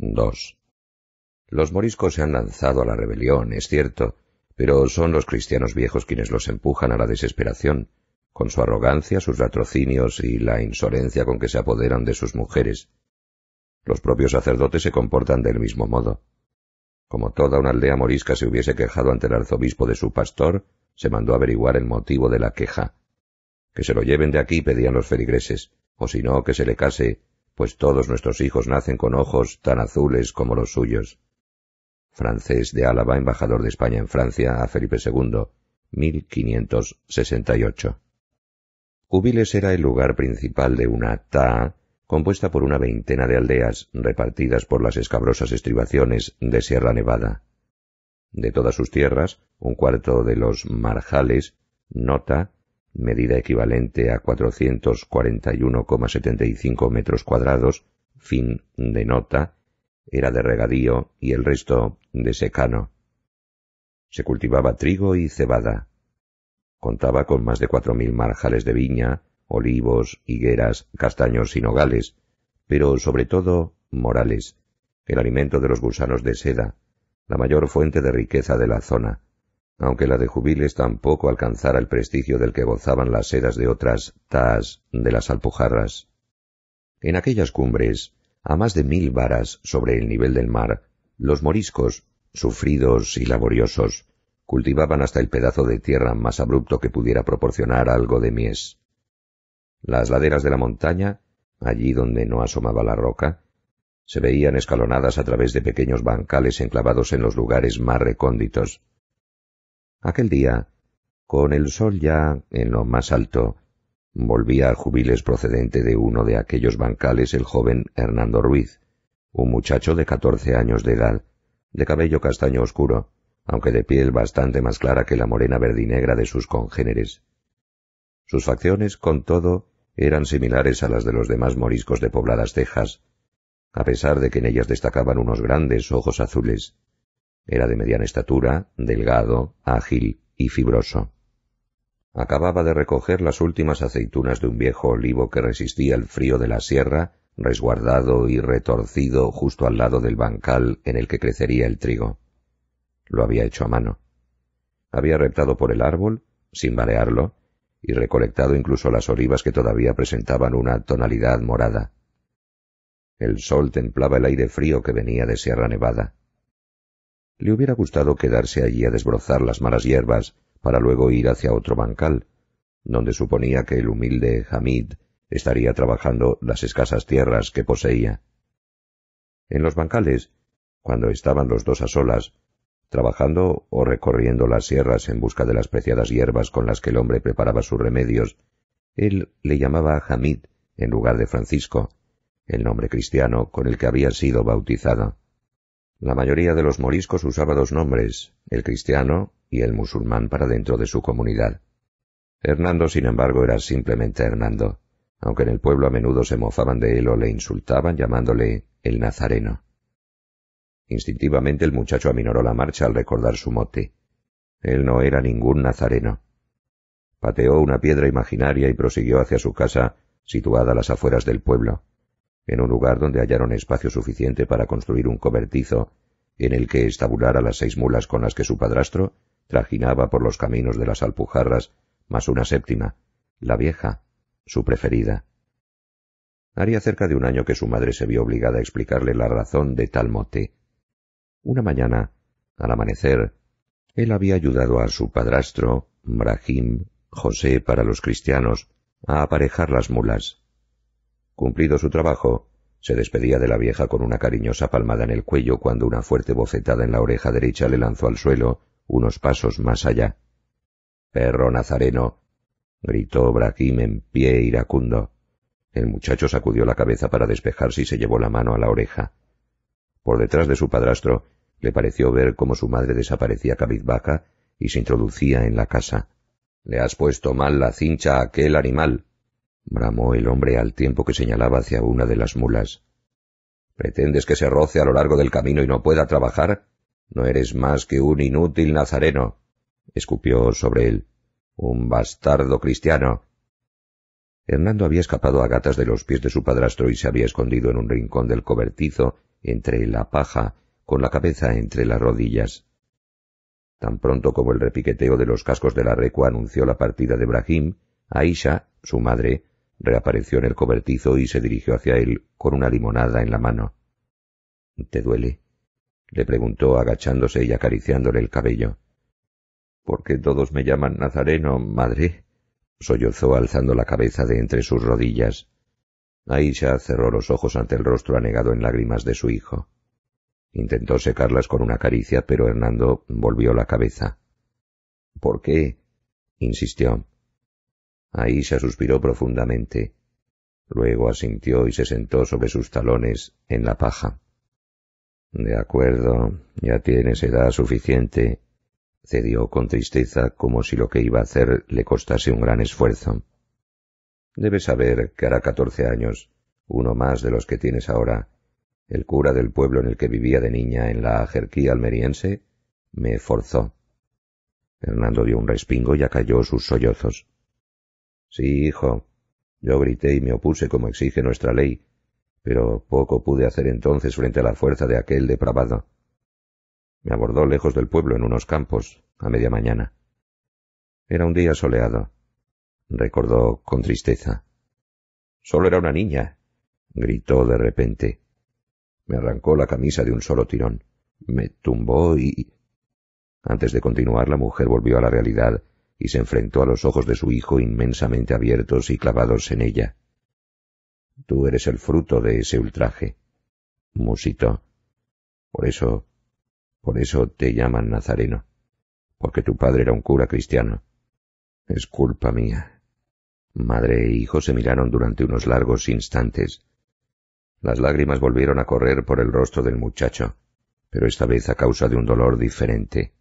2. Los moriscos se han lanzado a la rebelión, es cierto, pero son los cristianos viejos quienes los empujan a la desesperación, con su arrogancia, sus latrocinios y la insolencia con que se apoderan de sus mujeres. Los propios sacerdotes se comportan del mismo modo. Como toda una aldea morisca se hubiese quejado ante el arzobispo de su pastor, se mandó averiguar el motivo de la queja. Que se lo lleven de aquí, pedían los feligreses, o si no, que se le case, pues todos nuestros hijos nacen con ojos tan azules como los suyos. Francés de Álava, embajador de España en Francia, a Felipe II, 1568. Jubiles era el lugar principal de una taa, compuesta por una veintena de aldeas, repartidas por las escabrosas estribaciones de Sierra Nevada. De todas sus tierras, un cuarto de los marjales, nota, medida equivalente a 441,75 metros cuadrados, fin de nota, era de regadío y el resto de secano. Se cultivaba trigo y cebada. Contaba con más de 4.000 marjales de viña, olivos, higueras, castaños y nogales, pero sobre todo morales, el alimento de los gusanos de seda, la mayor fuente de riqueza de la zona, aunque la de Jubiles tampoco alcanzara el prestigio del que gozaban las sedas de otras taas de las Alpujarras. En aquellas cumbres, a más de 1.000 varas sobre el nivel del mar, los moriscos, sufridos y laboriosos, cultivaban hasta el pedazo de tierra más abrupto que pudiera proporcionar algo de mies. Las laderas de la montaña, allí donde no asomaba la roca, se veían escalonadas a través de pequeños bancales enclavados en los lugares más recónditos. Aquel día, con el sol ya en lo más alto, volvía a Jubiles procedente de uno de aquellos bancales el joven Hernando Ruiz, un muchacho de 14 años de edad, de cabello castaño oscuro, aunque de piel bastante más clara que la morena verdinegra de sus congéneres. Sus facciones, con todo, eran similares a las de los demás moriscos de pobladas tejas, a pesar de que en ellas destacaban unos grandes ojos azules. Era de mediana estatura, delgado, ágil y fibroso. Acababa de recoger las últimas aceitunas de un viejo olivo que resistía el frío de la sierra, resguardado y retorcido justo al lado del bancal en el que crecería el trigo. Lo había hecho a mano. Había reptado por el árbol, sin balearlo, y recolectado incluso las olivas que todavía presentaban una tonalidad morada. El sol templaba el aire frío que venía de Sierra Nevada. Le hubiera gustado quedarse allí a desbrozar las malas hierbas para luego ir hacia otro bancal, donde suponía que el humilde Hamid estaría trabajando las escasas tierras que poseía. En los bancales, cuando estaban los dos a solas, trabajando o recorriendo las sierras en busca de las preciadas hierbas con las que el hombre preparaba sus remedios, él le llamaba Hamid en lugar de Francisco, el nombre cristiano con el que había sido bautizado. La mayoría de los moriscos usaba dos nombres, el cristiano y el musulmán para dentro de su comunidad. Hernando, sin embargo, era simplemente Hernando, aunque en el pueblo a menudo se mofaban de él o le insultaban llamándole el Nazareno. Instintivamente el muchacho aminoró la marcha al recordar su mote. Él no era ningún nazareno. Pateó una piedra imaginaria y prosiguió hacia su casa, situada a las afueras del pueblo, en un lugar donde hallaron espacio suficiente para construir un cobertizo en el que estabular a las 6 mulas con las que su padrastro trajinaba por los caminos de las Alpujarras, más una séptima, la vieja, su preferida. Haría cerca de un año que su madre se vio obligada a explicarle la razón de tal mote. Una mañana, al amanecer, él había ayudado a su padrastro, Brahim, José para los cristianos, a aparejar las mulas. Cumplido su trabajo, se despedía de la vieja con una cariñosa palmada en el cuello cuando una fuerte bofetada en la oreja derecha le lanzó al suelo unos pasos más allá. «¡Perro nazareno!», gritó Brahim en pie iracundo. El muchacho sacudió la cabeza para despejarse y se llevó la mano a la oreja. Por detrás de su padrastro le pareció ver cómo su madre desaparecía cabizbaja y se introducía en la casa. «Le has puesto mal la cincha a aquel animal», bramó el hombre al tiempo que señalaba hacia una de las mulas. «¿Pretendes que se roce a lo largo del camino y no pueda trabajar? No eres más que un inútil nazareno», escupió sobre él. «Un bastardo cristiano». Hernando había escapado a gatas de los pies de su padrastro y se había escondido en un rincón del cobertizo entre la paja, con la cabeza entre las rodillas. Tan pronto como el repiqueteo de los cascos de la recua anunció la partida de Brahim, Aisha, su madre, reapareció en el cobertizo y se dirigió hacia él con una limonada en la mano. —¿Te duele? —le preguntó agachándose y acariciándole el cabello. —¿Por qué todos me llaman Nazareno, madre? —sollozó alzando la cabeza de entre sus rodillas. Aisha cerró los ojos ante el rostro anegado en lágrimas de su hijo. Intentó secarlas con una caricia, pero Hernando volvió la cabeza. —¿Por qué? —insistió. Aisha suspiró profundamente. Luego asintió y se sentó sobre sus talones en la paja. —De acuerdo, ya tienes edad suficiente —cedió con tristeza, como si lo que iba a hacer le costase un gran esfuerzo. —Debes saber que hará 14 años, uno más de los que tienes ahora. El cura del pueblo en el que vivía de niña, en la jerquía almeriense, me forzó. Hernando dio un respingo y acalló sus sollozos. —Sí, hijo, yo grité y me opuse como exige nuestra ley, pero poco pude hacer entonces frente a la fuerza de aquel depravado. Me abordó lejos del pueblo en unos campos, a media mañana. Era un día soleado. Recordó con tristeza. —Solo era una niña —gritó de repente. Me arrancó la camisa de un solo tirón. Me tumbó y... Antes de continuar, la mujer volvió a la realidad y se enfrentó a los ojos de su hijo inmensamente abiertos y clavados en ella. —Tú eres el fruto de ese ultraje —musitó. Por eso te llaman Nazareno, porque tu padre era un cura cristiano. Es culpa mía. Madre e hijo se miraron durante unos largos instantes. Las lágrimas volvieron a correr por el rostro del muchacho, pero esta vez a causa de un dolor diferente.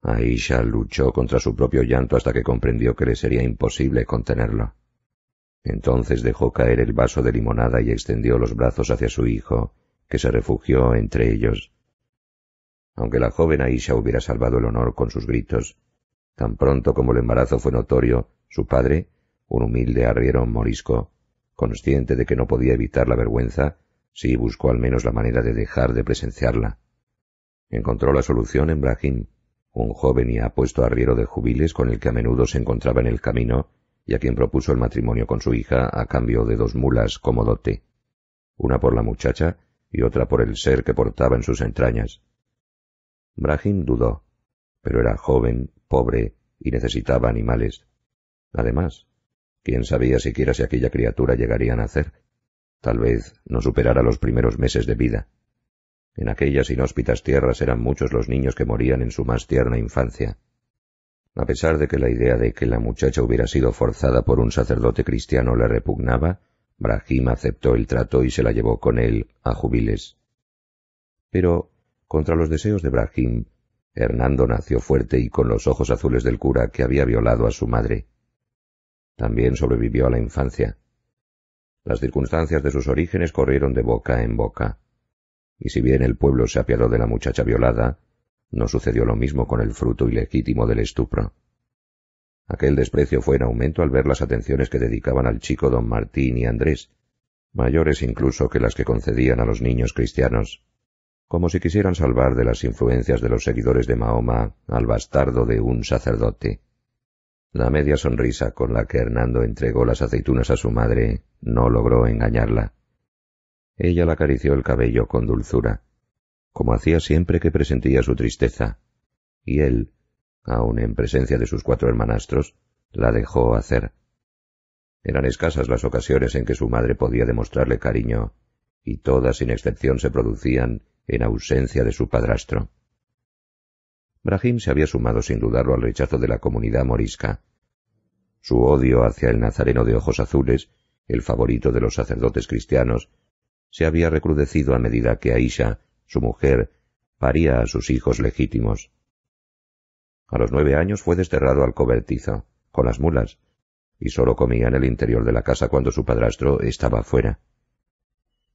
Aisha luchó contra su propio llanto hasta que comprendió que le sería imposible contenerlo. Entonces dejó caer el vaso de limonada y extendió los brazos hacia su hijo, que se refugió entre ellos. Aunque la joven Aisha hubiera salvado el honor con sus gritos, tan pronto como el embarazo fue notorio, su padre, un humilde arriero morisco, consciente de que no podía evitar la vergüenza, sí buscó al menos la manera de dejar de presenciarla. Encontró la solución en Brahim, un joven y apuesto arriero de Jubiles con el que a menudo se encontraba en el camino y a quien propuso el matrimonio con su hija a cambio de 2 mulas como dote, una por la muchacha y otra por el ser que portaba en sus entrañas. Brahim dudó, pero era joven, pobre y necesitaba animales. Además, quién sabía siquiera si aquella criatura llegaría a nacer. Tal vez no superara los primeros meses de vida. En aquellas inhóspitas tierras eran muchos los niños que morían en su más tierna infancia. A pesar de que la idea de que la muchacha hubiera sido forzada por un sacerdote cristiano le repugnaba, Brahim aceptó el trato y se la llevó con él a Jubiles. Pero, contra los deseos de Brahim, Hernando nació fuerte y con los ojos azules del cura que había violado a su madre. También sobrevivió a la infancia. Las circunstancias de sus orígenes corrieron de boca en boca. Y si bien el pueblo se apiadó de la muchacha violada, no sucedió lo mismo con el fruto ilegítimo del estupro. Aquel desprecio fue en aumento al ver las atenciones que dedicaban al chico don Martín y Andrés, mayores incluso que las que concedían a los niños cristianos, como si quisieran salvar de las influencias de los seguidores de Mahoma al bastardo de un sacerdote. La media sonrisa con la que Hernando entregó las aceitunas a su madre no logró engañarla. Ella le acarició el cabello con dulzura, como hacía siempre que presentía su tristeza, y él, aun en presencia de sus 4 hermanastros, la dejó hacer. Eran escasas las ocasiones en que su madre podía demostrarle cariño, y todas sin excepción se producían en ausencia de su padrastro. Brahim se había sumado sin dudarlo al rechazo de la comunidad morisca. Su odio hacia el nazareno de ojos azules, el favorito de los sacerdotes cristianos, se había recrudecido a medida que Aisha, su mujer, paría a sus hijos legítimos. A los 9 años fue desterrado al cobertizo, con las mulas, y sólo comía en el interior de la casa cuando su padrastro estaba fuera.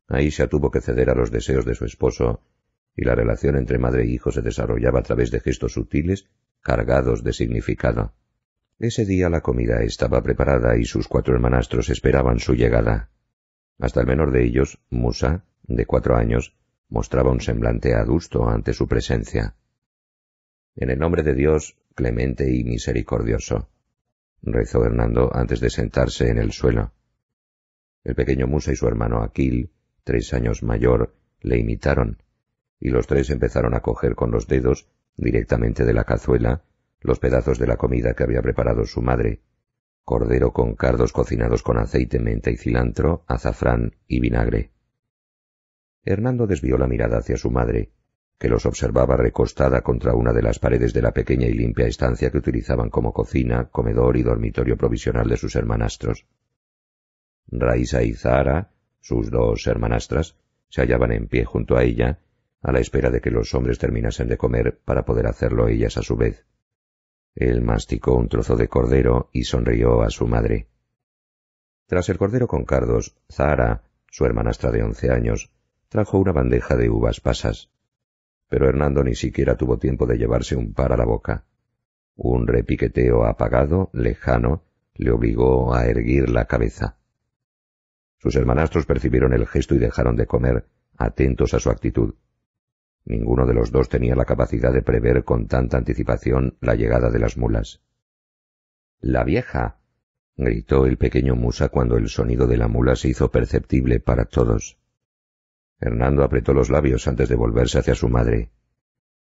Aisha tuvo que ceder a los deseos de su esposo, y la relación entre madre e hijo se desarrollaba a través de gestos sutiles, cargados de significado. Ese día la comida estaba preparada y sus 4 hermanastros esperaban su llegada. Hasta el menor de ellos, Musa, de 4 años, mostraba un semblante adusto ante su presencia. «En el nombre de Dios, clemente y misericordioso», rezó Hernando antes de sentarse en el suelo. El pequeño Musa y su hermano Aquil, 3 años mayor, le imitaron, y los 3 empezaron a coger con los dedos, directamente de la cazuela, los pedazos de la comida que había preparado su madre: cordero con cardos cocinados con aceite, menta y cilantro, azafrán y vinagre. Hernando desvió la mirada hacia su madre, que los observaba recostada contra una de las paredes de la pequeña y limpia estancia que utilizaban como cocina, comedor y dormitorio provisional de sus hermanastros. Raisa y Zahara, sus 2 hermanastras, se hallaban en pie junto a ella, a la espera de que los hombres terminasen de comer para poder hacerlo ellas a su vez. Él masticó un trozo de cordero y sonrió a su madre. Tras el cordero con cardos, Zahara, su hermanastra de 11 años, trajo una bandeja de uvas pasas. Pero Hernando ni siquiera tuvo tiempo de llevarse un par a la boca. Un repiqueteo apagado, lejano, le obligó a erguir la cabeza. Sus hermanastros percibieron el gesto y dejaron de comer, atentos a su actitud. Ninguno de los 2 tenía la capacidad de prever con tanta anticipación la llegada de las mulas. «¡La vieja!», gritó el pequeño Musa cuando el sonido de la mula se hizo perceptible para todos. Hernando apretó los labios antes de volverse hacia su madre.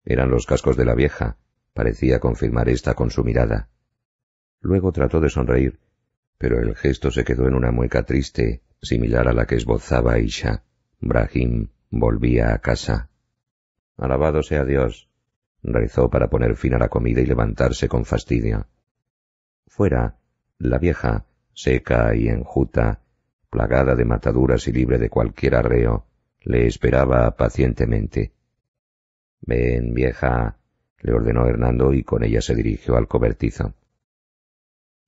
Eran los cascos de la vieja, parecía confirmar ésta con su mirada. Luego trató de sonreír, pero el gesto se quedó en una mueca triste, similar a la que esbozaba Isha. Brahim volvía a casa. «Alabado sea Dios», rezó para poner fin a la comida y levantarse con fastidio. Fuera, la vieja, seca y enjuta, plagada de mataduras y libre de cualquier arreo, le esperaba pacientemente. «Ven, vieja», le ordenó Hernando y con ella se dirigió al cobertizo.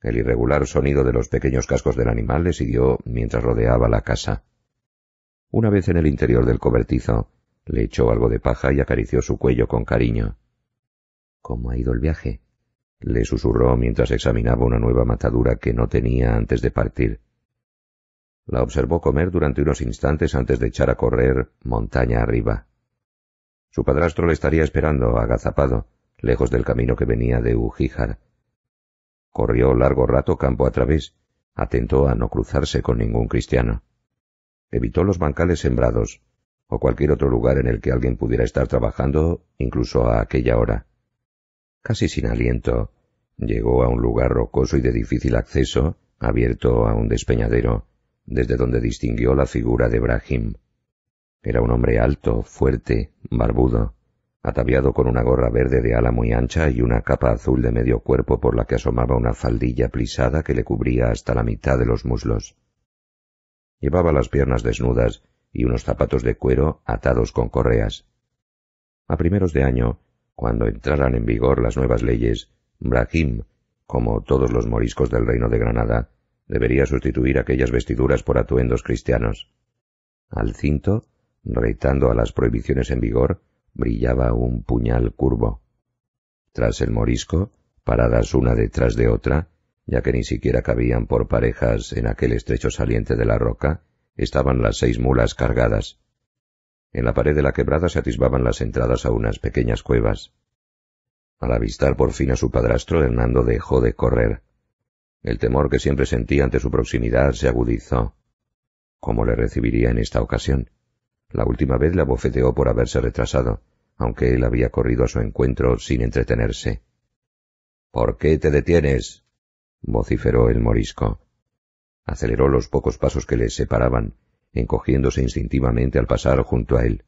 El irregular sonido de los pequeños cascos del animal le siguió mientras rodeaba la casa. Una vez en el interior del cobertizo, le echó algo de paja y acarició su cuello con cariño. «¿Cómo ha ido el viaje?», le susurró mientras examinaba una nueva matadura que no tenía antes de partir. La observó comer durante unos instantes antes de echar a correr montaña arriba. Su padrastro le estaría esperando, agazapado, lejos del camino que venía de Ugíjar. Corrió largo rato campo a través, atento a no cruzarse con ningún cristiano. Evitó los bancales sembrados, o cualquier otro lugar en el que alguien pudiera estar trabajando, incluso a aquella hora. Casi sin aliento, llegó a un lugar rocoso y de difícil acceso, abierto a un despeñadero, desde donde distinguió la figura de Brahim. Era un hombre alto, fuerte, barbudo, ataviado con una gorra verde de ala muy ancha y una capa azul de medio cuerpo por la que asomaba una faldilla plisada que le cubría hasta la mitad de los muslos. Llevaba las piernas desnudas y unos zapatos de cuero atados con correas. A primeros de año, cuando entraran en vigor las nuevas leyes, Brahim, como todos los moriscos del reino de Granada, debería sustituir aquellas vestiduras por atuendos cristianos. Al cinto, retando a las prohibiciones en vigor, brillaba un puñal curvo. Tras el morisco, paradas una detrás de otra, ya que ni siquiera cabían por parejas en aquel estrecho saliente de la roca, estaban las 6 mulas cargadas. En la pared de la quebrada se atisbaban las entradas a unas pequeñas cuevas. Al avistar por fin a su padrastro, Hernando dejó de correr. El temor que siempre sentía ante su proximidad se agudizó. ¿Cómo le recibiría en esta ocasión? La última vez le abofeteó por haberse retrasado, aunque él había corrido a su encuentro sin entretenerse. «¿Por qué te detienes?», vociferó el morisco. Aceleró los pocos pasos que le separaban, encogiéndose instintivamente al pasar junto a él.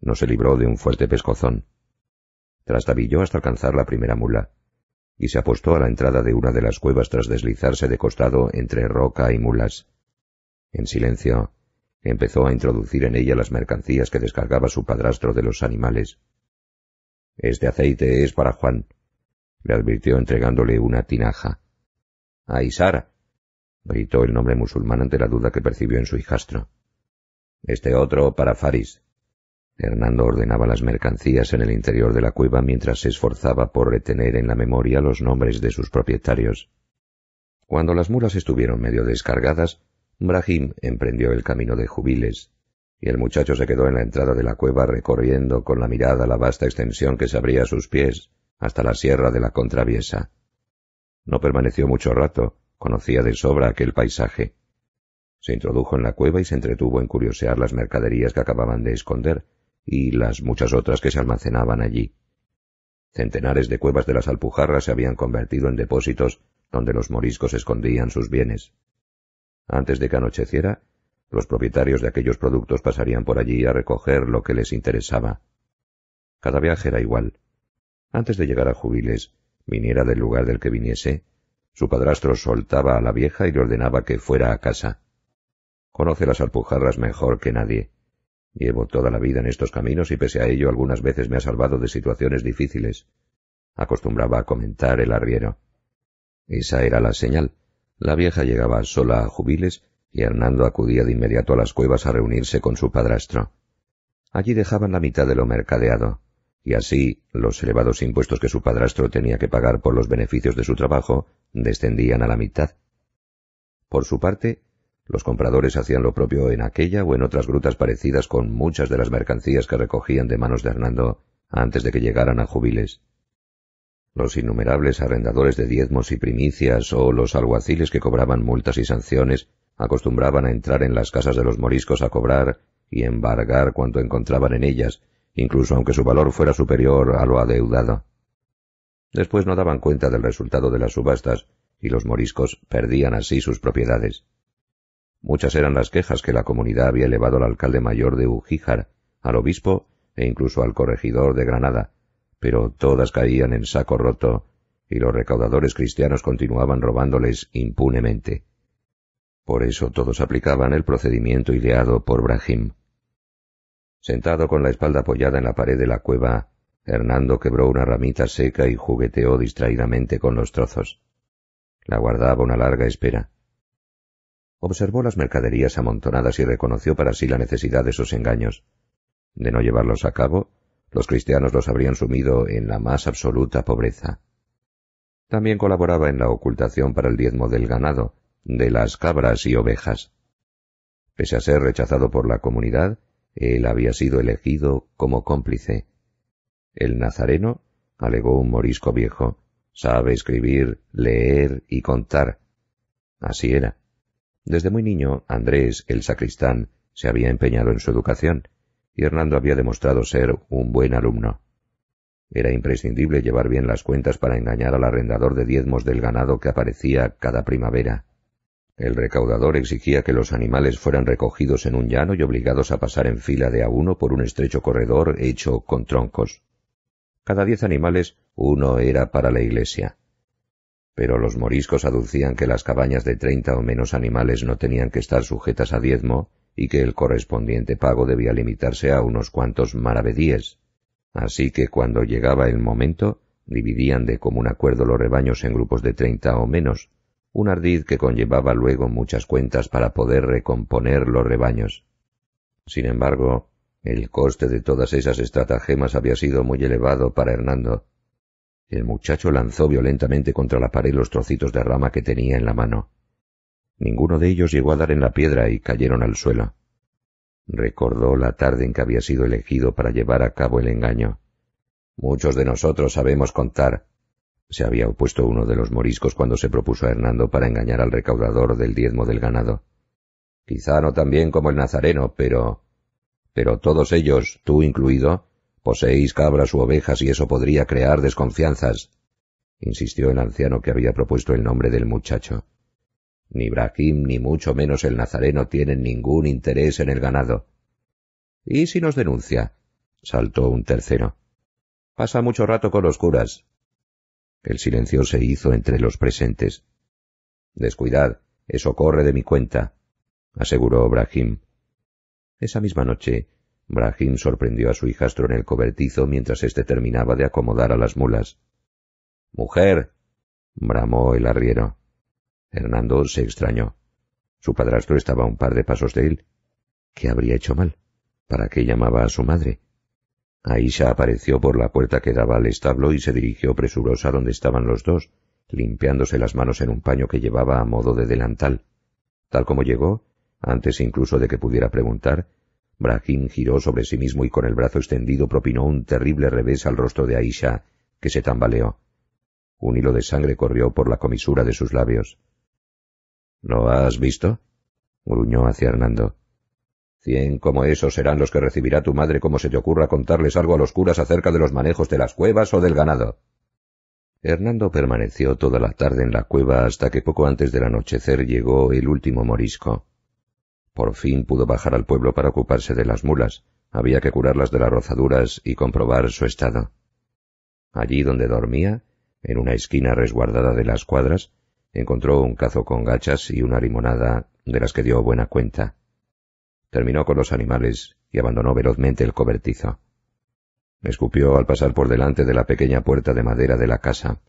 No se libró de un fuerte pescozón. Trastabilló hasta alcanzar la primera mula, y se apostó a la entrada de una de las cuevas tras deslizarse de costado entre roca y mulas. En silencio, empezó a introducir en ella las mercancías que descargaba su padrastro de los animales. «Este aceite es para Juan», le advirtió entregándole una tinaja. «Aisar», gritó el nombre musulmán ante la duda que percibió en su hijastro. «Este otro para Faris». Hernando ordenaba las mercancías en el interior de la cueva mientras se esforzaba por retener en la memoria los nombres de sus propietarios. Cuando las mulas estuvieron medio descargadas, Brahim emprendió el camino de Jubiles, y el muchacho se quedó en la entrada de la cueva recorriendo con la mirada la vasta extensión que se abría a sus pies hasta la sierra de la Contraviesa. No permaneció mucho rato, conocía de sobra aquel paisaje. Se introdujo en la cueva y se entretuvo en curiosear las mercaderías que acababan de esconder y las muchas otras que se almacenaban allí. Centenares de cuevas de las Alpujarras se habían convertido en depósitos donde los moriscos escondían sus bienes. Antes de que anocheciera, los propietarios de aquellos productos pasarían por allí a recoger lo que les interesaba. Cada viaje era igual. Antes de llegar a Jubiles, viniera del lugar del que viniese, su padrastro soltaba a la vieja y le ordenaba que fuera a casa. Conoce las Alpujarras mejor que nadie. Llevo toda la vida en estos caminos y pese a ello algunas veces me ha salvado de situaciones difíciles. Acostumbraba a comentar el arriero. Esa era la señal. La vieja llegaba sola a Jubiles y Hernando acudía de inmediato a las cuevas a reunirse con su padrastro. Allí dejaban la mitad de lo mercadeado, y así los elevados impuestos que su padrastro tenía que pagar por los beneficios de su trabajo descendían a la mitad. Por su parte, los compradores hacían lo propio en aquella o en otras grutas parecidas con muchas de las mercancías que recogían de manos de Hernando antes de que llegaran a Jubiles. Los innumerables arrendadores de diezmos y primicias o los alguaciles que cobraban multas y sanciones acostumbraban a entrar en las casas de los moriscos a cobrar y embargar cuanto encontraban en ellas, incluso aunque su valor fuera superior a lo adeudado. Después no daban cuenta del resultado de las subastas y los moriscos perdían así sus propiedades. Muchas eran las quejas que la comunidad había elevado al alcalde mayor de Ugíjar, al obispo e incluso al corregidor de Granada, pero todas caían en saco roto y los recaudadores cristianos continuaban robándoles impunemente. Por eso todos aplicaban el procedimiento ideado por Brahim. Sentado con la espalda apoyada en la pared de la cueva, Hernando quebró una ramita seca y jugueteó distraídamente con los trozos. La guardaba una larga espera. Observó las mercaderías amontonadas y reconoció para sí la necesidad de esos engaños. De no llevarlos a cabo, los cristianos los habrían sumido en la más absoluta pobreza. También colaboraba en la ocultación para el diezmo del ganado, de las cabras y ovejas. Pese a ser rechazado por la comunidad, él había sido elegido como cómplice. El nazareno, alegó un morisco viejo, sabe escribir, leer y contar. Así era. Desde muy niño, Andrés, el sacristán, se había empeñado en su educación, y Hernando había demostrado ser un buen alumno. Era imprescindible llevar bien las cuentas para engañar al arrendador de diezmos del ganado que aparecía cada primavera. El recaudador exigía que los animales fueran recogidos en un llano y obligados a pasar en fila de a uno por un estrecho corredor hecho con troncos. Cada 10 animales, uno era para la iglesia. Pero los moriscos aducían que las cabañas de 30 o menos animales no tenían que estar sujetas a diezmo y que el correspondiente pago debía limitarse a unos cuantos maravedíes. Así que cuando llegaba el momento, dividían de común acuerdo los rebaños en grupos de 30 o menos, un ardid que conllevaba luego muchas cuentas para poder recomponer los rebaños. Sin embargo, el coste de todas esas estratagemas había sido muy elevado para Hernando. El muchacho lanzó violentamente contra la pared los trocitos de rama que tenía en la mano. Ninguno de ellos llegó a dar en la piedra y cayeron al suelo. Recordó la tarde en que había sido elegido para llevar a cabo el engaño. «Muchos de nosotros sabemos contar», se había opuesto uno de los moriscos cuando se propuso a Hernando para engañar al recaudador del diezmo del ganado. «Quizá no tan bien como el nazareno, pero todos ellos, tú incluido, poseéis cabras u ovejas y eso podría crear desconfianzas», insistió el anciano que había propuesto el nombre del muchacho. «Ni Brahim ni mucho menos el nazareno tienen ningún interés en el ganado». «¿Y si nos denuncia?», saltó un tercero. «Pasa mucho rato con los curas». El silencio se hizo entre los presentes. «Descuidad, eso corre de mi cuenta», aseguró Brahim. Esa misma noche, Brahim sorprendió a su hijastro en el cobertizo mientras éste terminaba de acomodar a las mulas. «¡Mujer!», bramó el arriero. Hernando se extrañó. Su padrastro estaba a un par de pasos de él. ¿Qué habría hecho mal? ¿Para qué llamaba a su madre? Aisha apareció por la puerta que daba al establo y se dirigió presurosa donde estaban los dos, limpiándose las manos en un paño que llevaba a modo de delantal. Tal como llegó, antes incluso de que pudiera preguntar, Brahim giró sobre sí mismo y con el brazo extendido propinó un terrible revés al rostro de Aisha, que se tambaleó. Un hilo de sangre corrió por la comisura de sus labios. —¿Lo has visto? —gruñó hacia Hernando. 100 como esos serán los que recibirá tu madre como se te ocurra contarles algo a los curas acerca de los manejos de las cuevas o del ganado. Hernando permaneció toda la tarde en la cueva hasta que poco antes del anochecer llegó el último morisco. Por fin pudo bajar al pueblo para ocuparse de las mulas. Había que curarlas de las rozaduras y comprobar su estado. Allí donde dormía, en una esquina resguardada de las cuadras, encontró un cazo con gachas y una limonada de las que dio buena cuenta. Terminó con los animales y abandonó velozmente el cobertizo. Escupió al pasar por delante de la pequeña puerta de madera de la casa.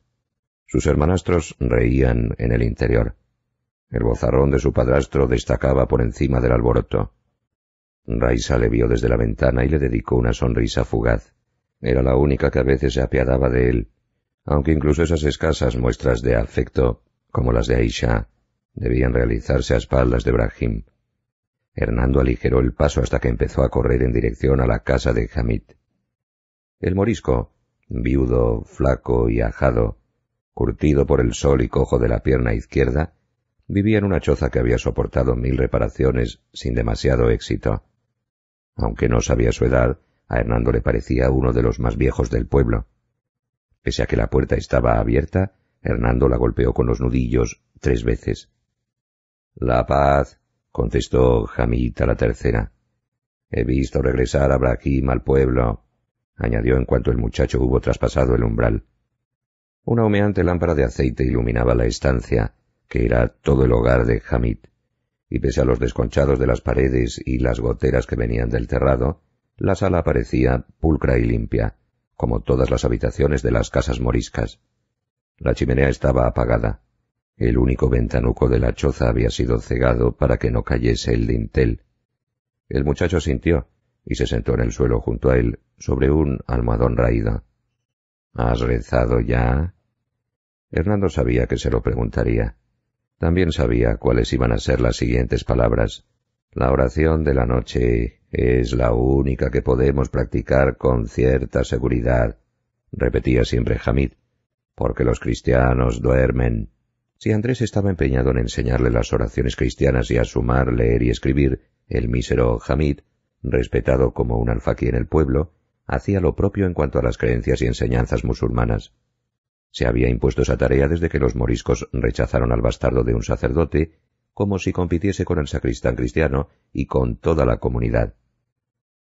Sus hermanastros reían en el interior. El bozarrón de su padrastro destacaba por encima del alboroto. Raisa le vio desde la ventana y le dedicó una sonrisa fugaz. Era la única que a veces se apiadaba de él, aunque incluso esas escasas muestras de afecto, como las de Aisha, debían realizarse a espaldas de Brahim. Hernando aligeró el paso hasta que empezó a correr en dirección a la casa de Hamid. El morisco, viudo, flaco y ajado, curtido por el sol y cojo de la pierna izquierda, vivía en una choza que había soportado 1000 reparaciones sin demasiado éxito. Aunque no sabía su edad, a Hernando le parecía uno de los más viejos del pueblo. Pese a que la puerta estaba abierta, Hernando la golpeó con los nudillos 3 veces. —La paz —contestó Hamid a la tercera. —He visto regresar a Brahim al pueblo —añadió en cuanto el muchacho hubo traspasado el umbral. Una humeante lámpara de aceite iluminaba la estancia, que era todo el hogar de Hamid, y pese a los desconchados de las paredes y las goteras que venían del terrado, la sala parecía pulcra y limpia, como todas las habitaciones de las casas moriscas. La chimenea estaba apagada. El único ventanuco de la choza había sido cegado para que no cayese el dintel. El muchacho asintió y se sentó en el suelo junto a él, sobre un almohadón raído. —¿Has rezado ya? Hernando sabía que se lo preguntaría. También sabía cuáles iban a ser las siguientes palabras. La oración de la noche es la única que podemos practicar con cierta seguridad, repetía siempre Hamid, porque los cristianos duermen. Si Andrés estaba empeñado en enseñarle las oraciones cristianas y a sumar, leer y escribir, el mísero Hamid, respetado como un alfaquí en el pueblo, hacía lo propio en cuanto a las creencias y enseñanzas musulmanas. Se había impuesto esa tarea desde que los moriscos rechazaron al bastardo de un sacerdote, como si compitiese con el sacristán cristiano y con toda la comunidad.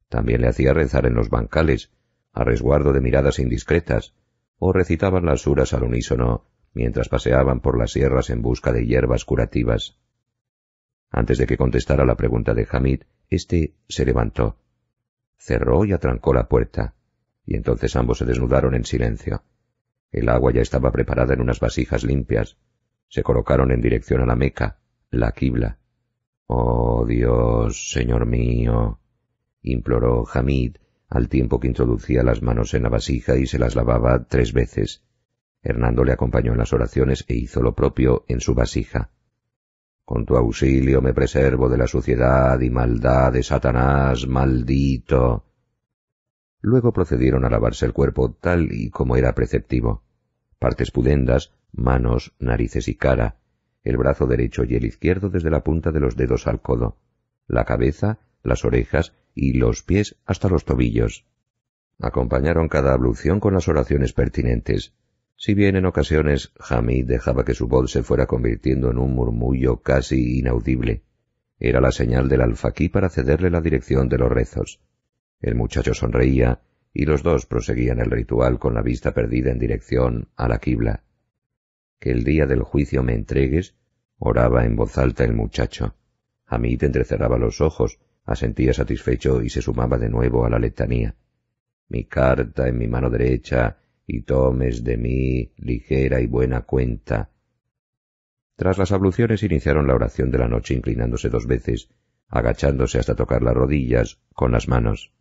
También le hacía rezar en los bancales, a resguardo de miradas indiscretas, o recitaban las suras al unísono mientras paseaban por las sierras en busca de hierbas curativas. Antes de que contestara la pregunta de Hamid, éste se levantó, cerró y atrancó la puerta, y entonces ambos se desnudaron en silencio. El agua ya estaba preparada en unas vasijas limpias. Se colocaron en dirección a la Meca, la quibla. —¡Oh, Dios, Señor mío! —imploró Hamid, al tiempo que introducía las manos en la vasija y se las lavaba 3 veces. Hernando le acompañó en las oraciones e hizo lo propio en su vasija. —Con tu auxilio me preservo de la suciedad y maldad de Satanás, maldito. Luego procedieron a lavarse el cuerpo tal y como era preceptivo. Partes pudendas, manos, narices y cara, el brazo derecho y el izquierdo desde la punta de los dedos al codo, la cabeza, las orejas y los pies hasta los tobillos. Acompañaron cada ablución con las oraciones pertinentes, si bien en ocasiones Hamid dejaba que su voz se fuera convirtiendo en un murmullo casi inaudible. Era la señal del alfaquí para cederle la dirección de los rezos. El muchacho sonreía y los dos proseguían el ritual con la vista perdida en dirección a la quibla. —Que el día del juicio me entregues —oraba en voz alta el muchacho. Hamid entrecerraba los ojos, asentía satisfecho y se sumaba de nuevo a la letanía. —Mi carta en mi mano derecha, y tomes de mí ligera y buena cuenta. Tras las abluciones iniciaron la oración de la noche inclinándose 2 veces, agachándose hasta tocar las rodillas con las manos.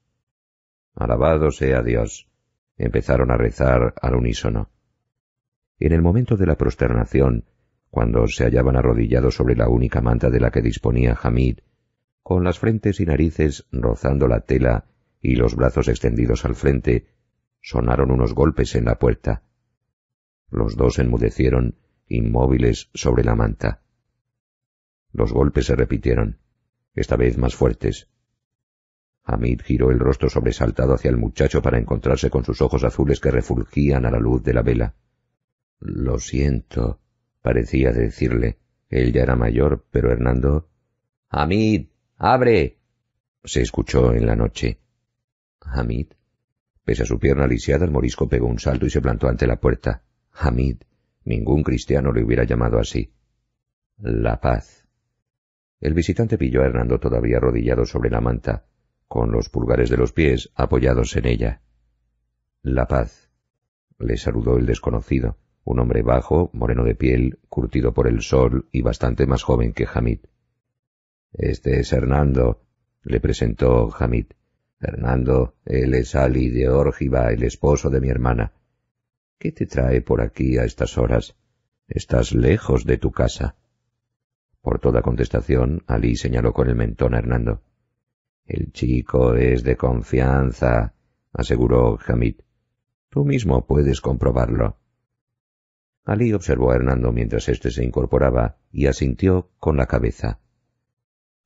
—Alabado sea Dios. Empezaron a rezar al unísono. En el momento de la prosternación, cuando se hallaban arrodillados sobre la única manta de la que disponía Hamid, con las frentes y narices rozando la tela y los brazos extendidos al frente, sonaron unos golpes en la puerta. Los dos enmudecieron, inmóviles sobre la manta. Los golpes se repitieron, esta vez más fuertes. Hamid giró el rostro sobresaltado hacia el muchacho para encontrarse con sus ojos azules que refulgían a la luz de la vela. «Lo siento», parecía decirle. Él ya era mayor, pero Hernando... «¡Hamid! ¡Abre!», se escuchó en la noche. Hamid. Pese a su pierna lisiada, el morisco pegó un salto y se plantó ante la puerta. Hamid. Ningún cristiano le hubiera llamado así. La paz. El visitante pilló a Hernando todavía arrodillado sobre la manta, con los pulgares de los pies apoyados en ella. La paz. Le saludó el desconocido, un hombre bajo, moreno de piel, curtido por el sol y bastante más joven que Hamid. «Este es Hernando», le presentó Hamid. «Hernando, él es Ali de Órgiva, el esposo de mi hermana. ¿Qué te trae por aquí a estas horas? Estás lejos de tu casa». Por toda contestación, Ali señaló con el mentón a Hernando. «El chico es de confianza», aseguró Hamid. «Tú mismo puedes comprobarlo». Ali observó a Hernando mientras éste se incorporaba y asintió con la cabeza.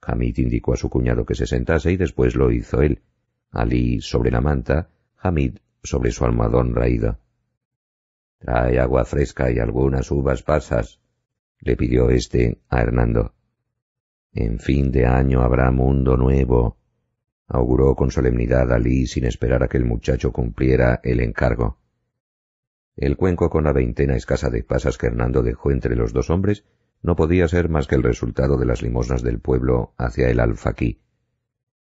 Hamid indicó a su cuñado que se sentase y después lo hizo él. Ali sobre la manta, Hamid sobre su almohadón raído. «Trae agua fresca y algunas uvas pasas», le pidió éste a Hernando. «En fin de año habrá mundo nuevo», auguró con solemnidad Ali sin esperar a que el muchacho cumpliera el encargo. El cuenco con la veintena escasa de pasas que Hernando dejó entre los dos hombres no podía ser más que el resultado de las limosnas del pueblo hacia el alfaquí.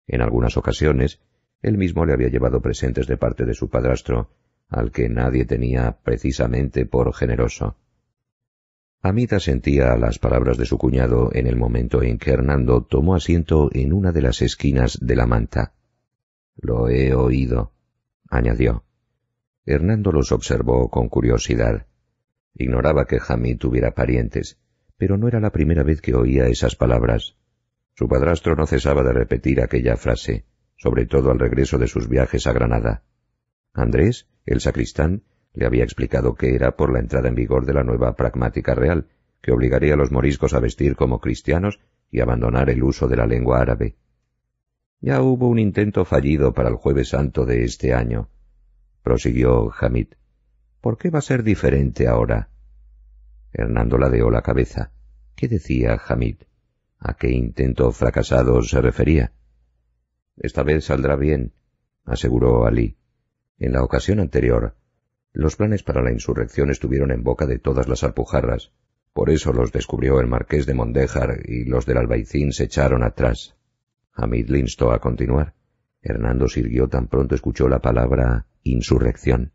En algunas ocasiones, él mismo le había llevado presentes de parte de su padrastro, al que nadie tenía precisamente por generoso. Hamid asentía a las palabras de su cuñado en el momento en que Hernando tomó asiento en una de las esquinas de la manta. «Lo he oído», añadió. Hernando los observó con curiosidad. Ignoraba que Hamid tuviera parientes, pero no era la primera vez que oía esas palabras. Su padrastro no cesaba de repetir aquella frase, sobre todo al regreso de sus viajes a Granada. Andrés, el sacristán, le había explicado que era por la entrada en vigor de la nueva pragmática real, que obligaría a los moriscos a vestir como cristianos y abandonar el uso de la lengua árabe. «Ya hubo un intento fallido para el Jueves Santo de este año», prosiguió Hamid. «¿Por qué va a ser diferente ahora?» Hernando ladeó la cabeza. ¿Qué decía Hamid? ¿A qué intento fracasado se refería? «Esta vez saldrá bien», aseguró Ali. En la ocasión anterior, los planes para la insurrección estuvieron en boca de todas las alpujarras. Por eso los descubrió el marqués de Mondéjar y los del Albaicín se echaron atrás. Hamid le instó a continuar. Hernando siguió tan pronto escuchó la palabra insurrección.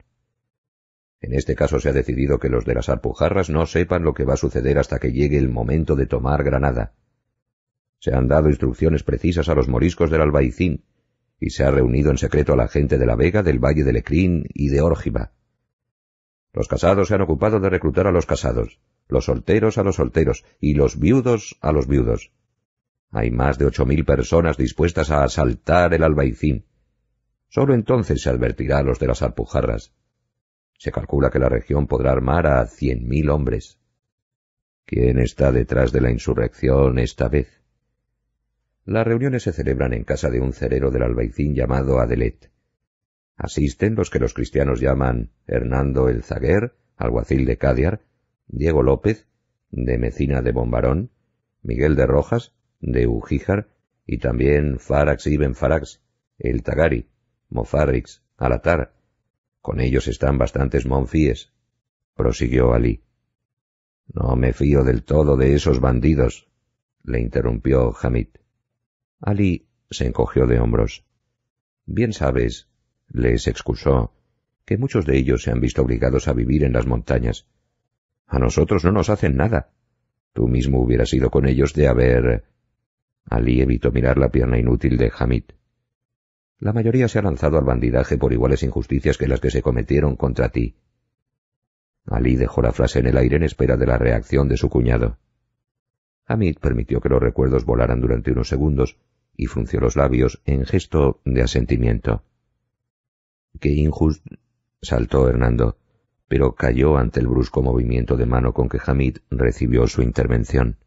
«En este caso se ha decidido que los de las alpujarras no sepan lo que va a suceder hasta que llegue el momento de tomar Granada. Se han dado instrucciones precisas a los moriscos del Albaicín, y se ha reunido en secreto a la gente de la Vega, del Valle de Lecrín y de Órgiva. Los casados se han ocupado de reclutar a los casados, los solteros a los solteros, y los viudos a los viudos. Hay más de 8.000 personas dispuestas a asaltar el Albaicín. Solo entonces se advertirá a los de las alpujarras. Se calcula que la región podrá armar a 100.000 hombres. ¿Quién está detrás de la insurrección esta vez? Las reuniones se celebran en casa de un cerero del Albaicín llamado Adelet. Asisten los que los cristianos llaman Hernando el Zaguer, alguacil de Cádiar, Diego López, de Mecina de Bombarón, Miguel de Rojas, de Ugíjar, y también Farax ibn Farax, el Tagari, Mofarrix, Alatar. Con ellos están bastantes monfíes, prosiguió Ali. «No me fío del todo de esos bandidos», le interrumpió Hamid. Ali se encogió de hombros. «Bien sabes», les excusó, «que muchos de ellos se han visto obligados a vivir en las montañas. A nosotros no nos hacen nada. Tú mismo hubieras ido con ellos de haber...» Ali evitó mirar la pierna inútil de Hamid. «La mayoría se ha lanzado al bandidaje por iguales injusticias que las que se cometieron contra ti». Ali dejó la frase en el aire en espera de la reacción de su cuñado. Hamid permitió que los recuerdos volaran durante unos segundos y frunció los labios en gesto de asentimiento. —¡Qué injusto! —saltó Hernando, pero cayó ante el brusco movimiento de mano con que Hamid recibió su intervención.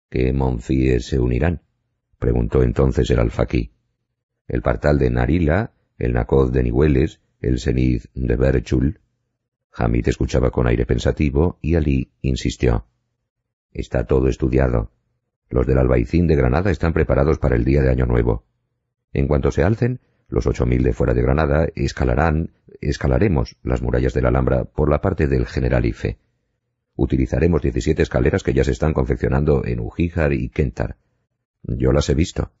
—¿Qué monfíes se unirán? —preguntó entonces el alfaquí. —El partal de Narila, el Nacoz de Nihueles, el Seniz de Berchul. Hamid escuchaba con aire pensativo y Alí insistió. —Está todo estudiado. Los del Albaicín de Granada están preparados para el día de Año Nuevo. En cuanto se alcen, los 8000 de fuera de Granada escalaremos las murallas de la Alhambra por la parte del Generalife. Utilizaremos 17 escaleras que ya se están confeccionando en Ugíjar y Kentar. Yo las he visto.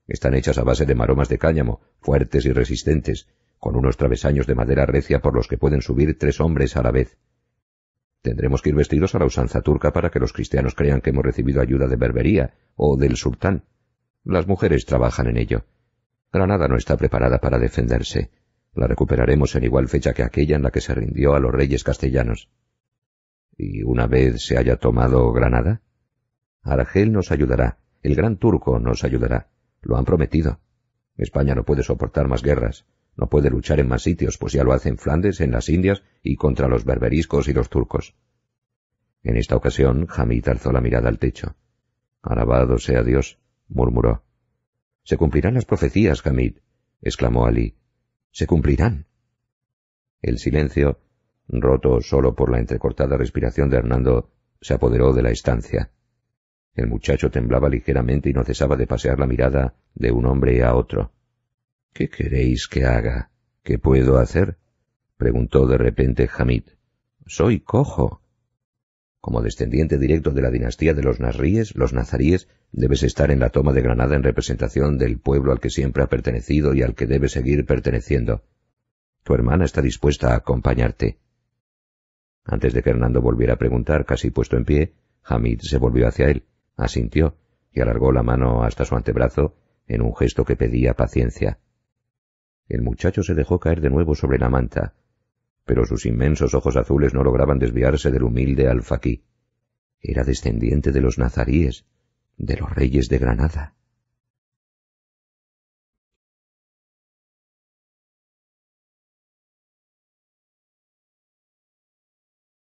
Están hechas a base de maromas de cáñamo, fuertes y resistentes, con unos travesaños de madera recia por los que pueden subir 3 hombres a la vez. Tendremos que ir vestidos a la usanza turca para que los cristianos crean que hemos recibido ayuda de Berbería o del sultán. Las mujeres trabajan en ello. Granada no está preparada para defenderse. La recuperaremos en igual fecha que aquella en la que se rindió a los reyes castellanos. ¿Y una vez se haya tomado Granada? Argel nos ayudará, el gran turco nos ayudará. Lo han prometido. España no puede soportar más guerras. No puede luchar en más sitios, pues ya lo hace en Flandes, en las Indias y contra los berberiscos y los turcos. En esta ocasión, Hamid alzó la mirada al techo. —Alabado sea Dios —murmuró. —Se cumplirán las profecías, Hamid —exclamó Alí—. Se cumplirán. El silencio, roto solo por la entrecortada respiración de Hernando, se apoderó de la estancia. El muchacho temblaba ligeramente y no cesaba de pasear la mirada de un hombre a otro. —¿Qué queréis que haga? ¿Qué puedo hacer? —preguntó de repente Hamid. —Soy cojo. Como descendiente directo de la dinastía de los Nasríes, los nazaríes, debes estar en la toma de Granada en representación del pueblo al que siempre ha pertenecido y al que debe seguir perteneciendo. Tu hermana está dispuesta a acompañarte. Antes de que Hernando volviera a preguntar, casi puesto en pie, Hamid se volvió hacia él, asintió y alargó la mano hasta su antebrazo en un gesto que pedía paciencia. El muchacho se dejó caer de nuevo sobre la manta, pero sus inmensos ojos azules no lograban desviarse del humilde alfaquí. Era descendiente de los nazaríes, de los reyes de Granada.